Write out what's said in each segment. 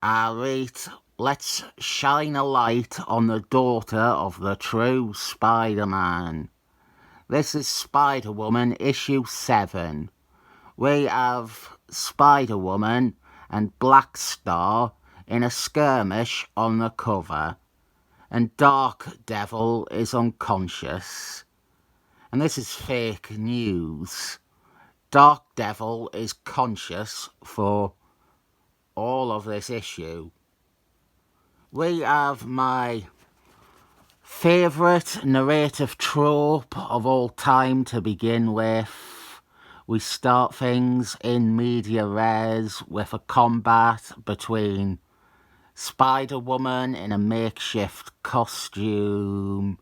Alright, let's shine a light on the daughter of the true Spider-Man. This is Spider-Woman issue 7. We have Spider-Woman and Black Star in a skirmish on the cover, and Darkdevil is unconscious. And this is fake news. Darkdevil is conscious for all of this issue. We have my favourite narrative trope of all time to begin with. We start things in media res with a combat between Spider-Woman in a makeshift costume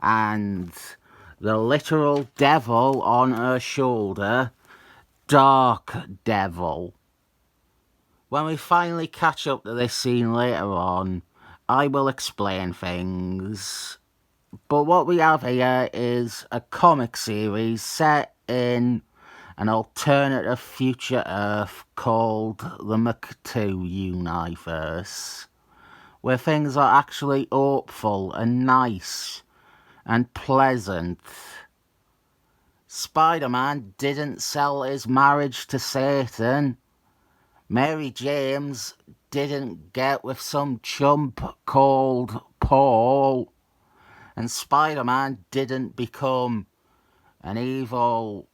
and the literal devil on her shoulder, Darkdevil. When we finally catch up to this scene later on, I will explain things. But what we have here is a comic series set in an alternative future Earth called the McTwo universe, where things are actually hopeful and nice and pleasant. Spider-Man didn't sell his marriage to Satan. Mary James didn't get with some chump called Paul. And Spider-Man didn't become an evil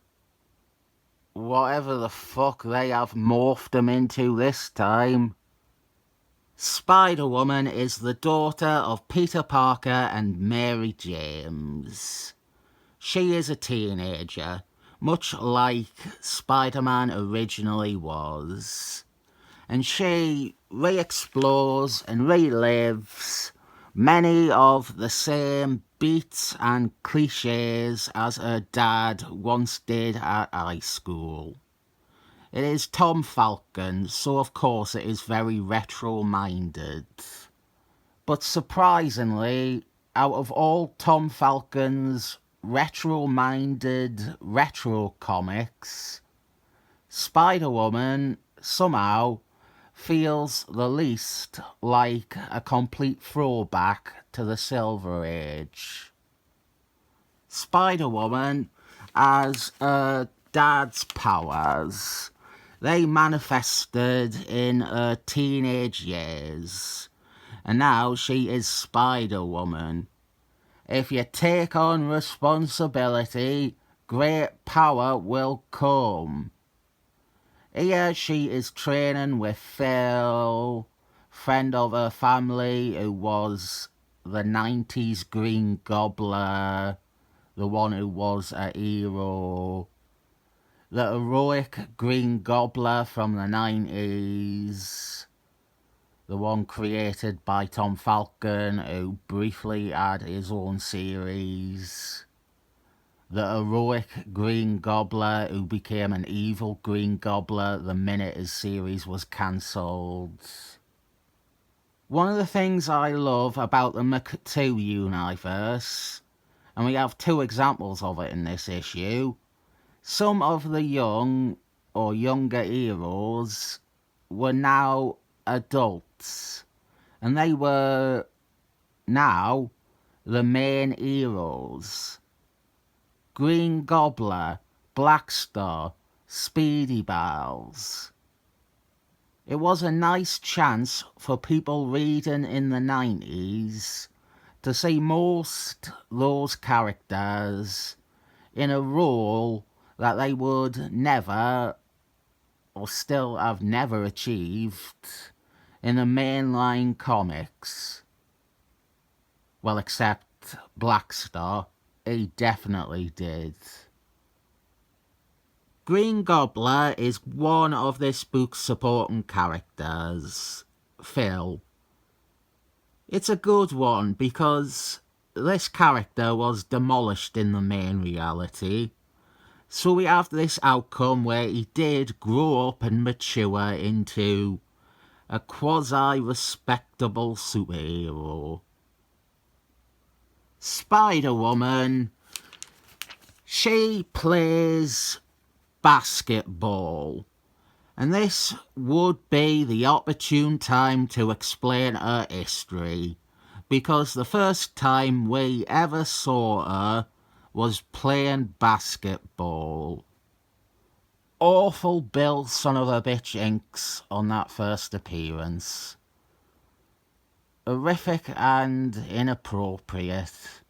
whatever the fuck they have morphed him into this time. Spider-Woman is the daughter of Peter Parker and Mary James. She is a teenager, much like Spider-Man originally was. And she re-explores and relives many of the same beats and cliches as her dad once did at high school. It is Tom Falcon, so of course it is very retro-minded. But surprisingly, out of all Tom Falcon's retro-minded retro comics, Spider-Woman somehow feels the least like a complete throwback to the Silver Age. Spider-Woman has her dad's powers. They manifested in her teenage years, and now she is Spider-Woman. If you take on responsibility, great power will come. Here she is training with Phil, friend of her family who was the 90s Green Gobbler, the one who was a hero, the heroic Green Gobbler from the 90s, the one created by Tom Falcon who briefly had his own series. The heroic Green Gobbler who became an evil Green Gobbler the minute his series was cancelled. One of the things I love about the McTwo universe, and we have two examples of it in this issue, some of the young or younger heroes were now adults, and they were now the main heroes. Green Gobbler, Black Star, Speedy Bells. It was a nice chance for people reading in the 90s to see most those characters in a role that they would never, or still have never achieved, in the mainline comics. Well, except Black Star. He definitely did. Green Gobbler is one of this book's supporting characters, Phil. It's a good one because this character was demolished in the main reality. So we have this outcome where he did grow up and mature into a quasi-respectable superhero. Spider-Woman, she plays basketball, And this would be the opportune time to explain her history, because the first time we ever saw her was playing basketball. Awful Bill son of a bitch inks on that first appearance. Horrific and inappropriate.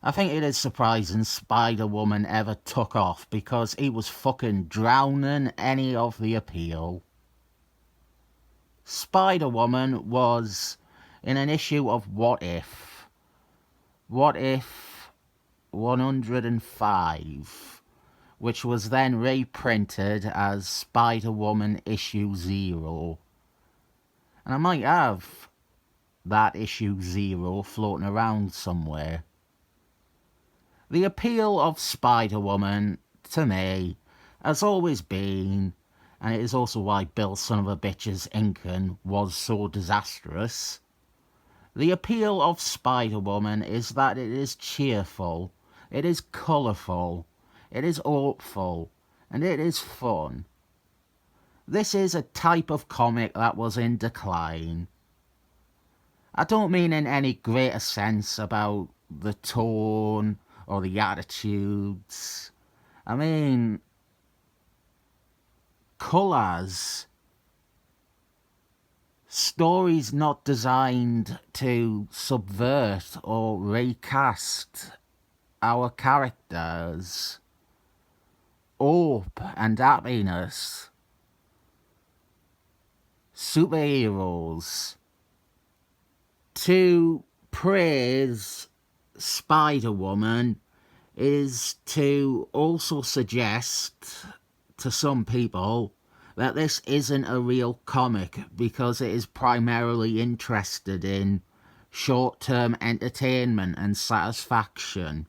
I think it is surprising Spider-Woman ever took off, because he was fucking drowning any of the appeal. Spider-Woman was in an issue of What If. What If 105, which was then reprinted as Spider-Woman issue 0. And I might have that issue 0 floating around somewhere. The appeal of Spider-Woman, to me, has always been, and it is also why Bill son of a bitch's inking was so disastrous, the appeal of Spider-Woman is that it is cheerful, it is colourful, it is hopeful, and it is fun. This is a type of comic that was in decline. I don't mean in any greater sense about the tone or the attitudes. I mean colours. Stories not designed to subvert or recast our characters. Hope and happiness. Superheroes. To praise Spider-Woman is to also suggest to some people that this isn't a real comic, because it is primarily interested in short-term entertainment and satisfaction.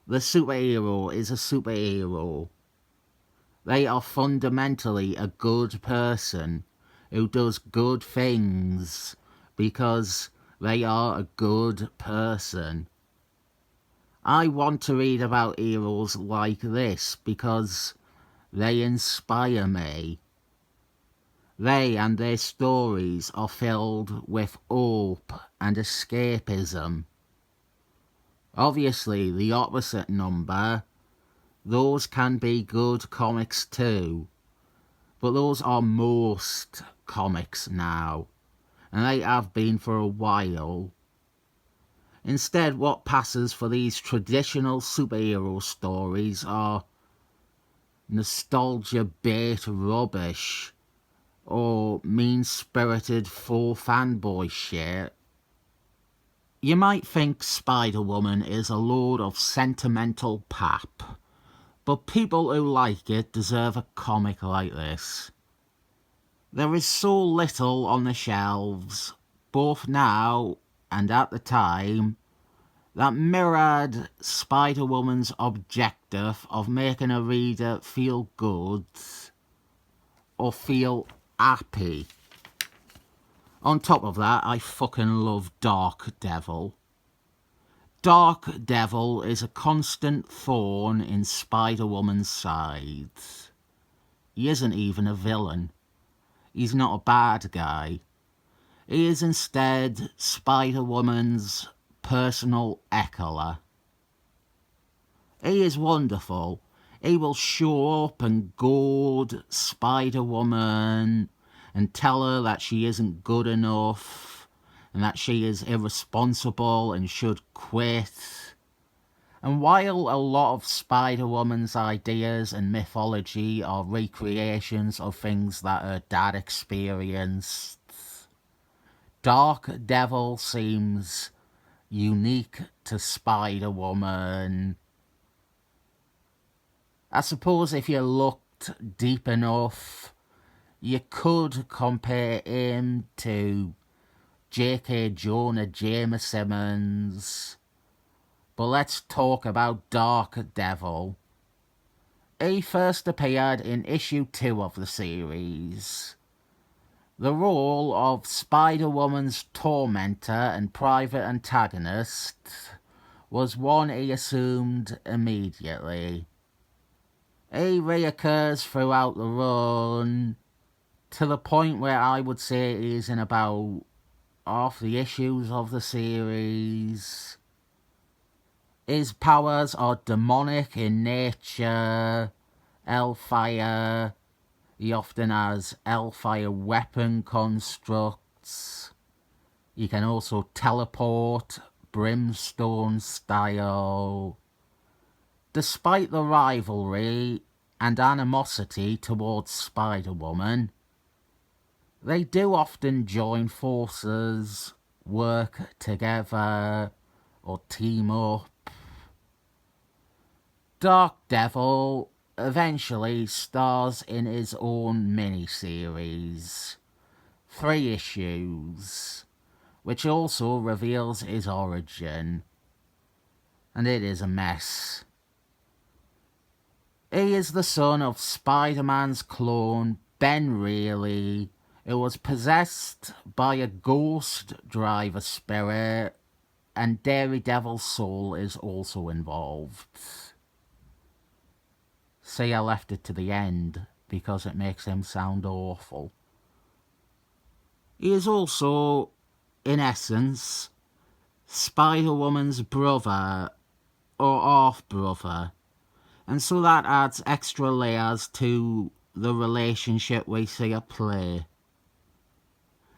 The superhero is a superhero. They are fundamentally a good person who does good things because they are a good person. I want to read about heroes like this because they inspire me. They and their stories are filled with hope and escapism. Obviously, the opposite number, those can be good comics too, but those are most comics now, and they have been for a while. Instead, what passes for these traditional superhero stories are nostalgia bait rubbish or mean-spirited faux fanboy shit. You might think Spider-Woman is a load of sentimental pap, but people who like it deserve a comic like this. There is so little on the shelves, both now and at the time, that mirrored Spider-Woman's objective of making a reader feel good or feel happy. On top of that, I fucking love Darkdevil. Darkdevil is a constant thorn in Spider-Woman's side. He isn't even a villain. He's not a bad guy. He is instead Spider-Woman's personal heckler. He is wonderful. He will show up and goad Spider-Woman and tell her that she isn't good enough and that she is irresponsible and should quit. And while a lot of Spider-Woman's ideas and mythology are recreations of things that her dad experienced, Darkdevil seems unique to Spider-Woman. I suppose if you looked deep enough, you could compare him to J.K. Jonah Jameson's. But let's talk about Darkdevil. He first appeared in issue 2 of the series. The role of Spider-Woman's tormentor and private antagonist was one he assumed immediately. He reoccurs throughout the run to the point where I would say he's in about half the issues of the series. His powers are demonic in nature, hellfire. He often has hellfire weapon constructs. He can also teleport, brimstone style. Despite the rivalry and animosity towards Spider-Woman, they do often join forces, work together, or team up. Darkdevil eventually stars in his own miniseries, 3 issues, which also reveals his origin, and it is a mess. He is the son of Spider-Man's clone, Ben Reilly, who was possessed by a ghost driver spirit, and Daredevil's soul is also involved. See, I left it to the end because it makes him sound awful. He is also, in essence, Spider-Woman's brother or half-brother, and so that adds extra layers to the relationship we see at play.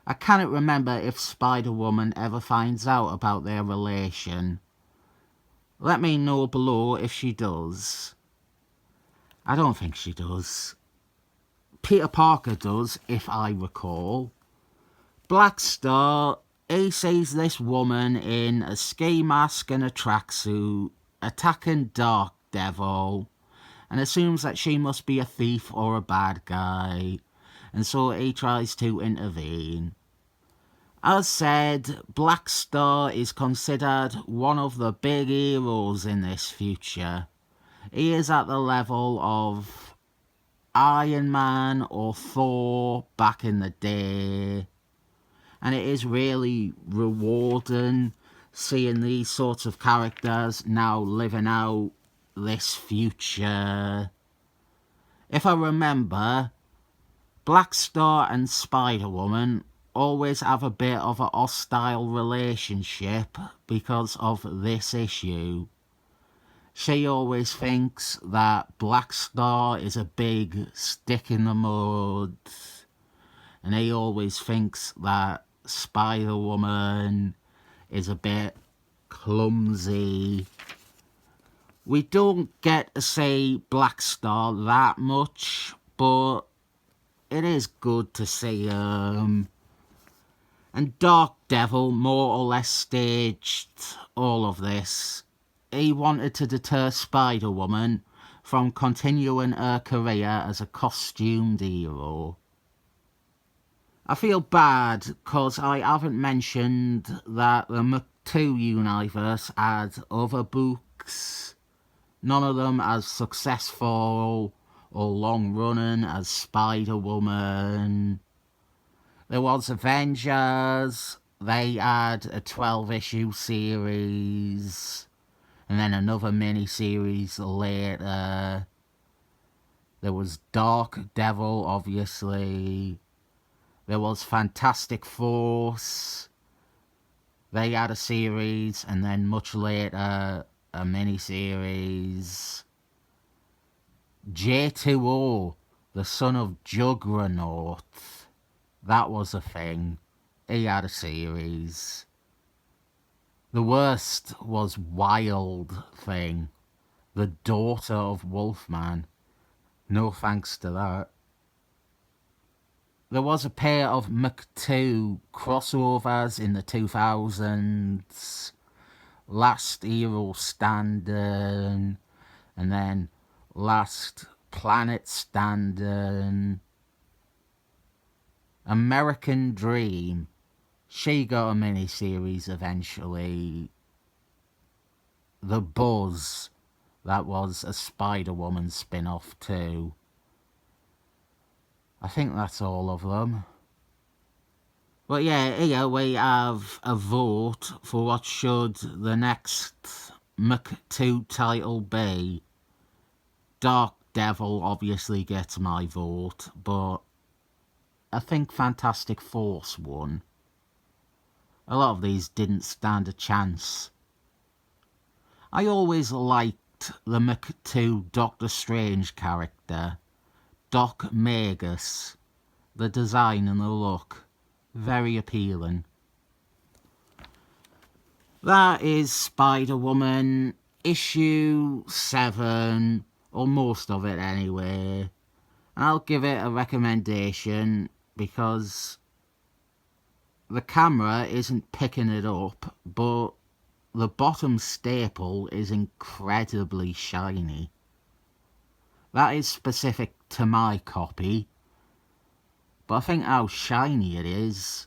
I cannot remember if Spider-Woman ever finds out about their relation. Let me know below if she does. I don't think she does. Peter Parker does, if I recall. Black Star, he sees this woman in a ski mask and a tracksuit attacking Darkdevil and assumes that she must be a thief or a bad guy, and so he tries to intervene. As said, Black Star is considered one of the big heroes in this future. He is at the level of Iron Man or Thor back in the day, and it is really rewarding seeing these sorts of characters now living out this future. If I remember, Black Star and Spider-Woman always have a bit of a hostile relationship because of this issue. She always thinks that Black Star is a big stick in the mud, and he always thinks that Spider-Woman is a bit clumsy. We don't get to see Black Star that much, but it is good to see him. And Darkdevil more or less staged all of this. He wanted to deter Spider-Woman from continuing her career as a costumed hero. I feel bad because I haven't mentioned that the M2 universe had other books. None of them as successful or long-running as Spider-Woman. There was Avengers. They had a 12-issue series, and then another mini-series later. There was Darkdevil, obviously. There was Fantastic Force. They had a series, and then much later, a mini-series. J2O, the son of Juggernaut. That was a thing. He had a series. The worst was Wild Thing, the daughter of Wolfman. No thanks to that. There was a pair of M2 crossovers in the 2000s. Last Hero Standing, and then Last Planet Standing. American Dream. She got a mini-series eventually. The Buzz. That was a Spider-Woman spin-off too. I think that's all of them. But yeah, here we have a vote for what should the next M2 title be. Dark Darkdevil obviously gets my vote, but I think Fantastic Force won. A lot of these didn't stand a chance. I always liked the McTwo Doctor Strange character, Doc Magus. The design and the look, very appealing. That is Spider-Woman issue 7, or most of it anyway. And I'll give it a recommendation because the camera isn't picking it up, but the bottom staple is incredibly shiny. That is specific to my copy, but I think how shiny it is,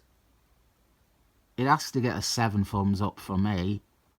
it has to get a 7 thumbs up for me.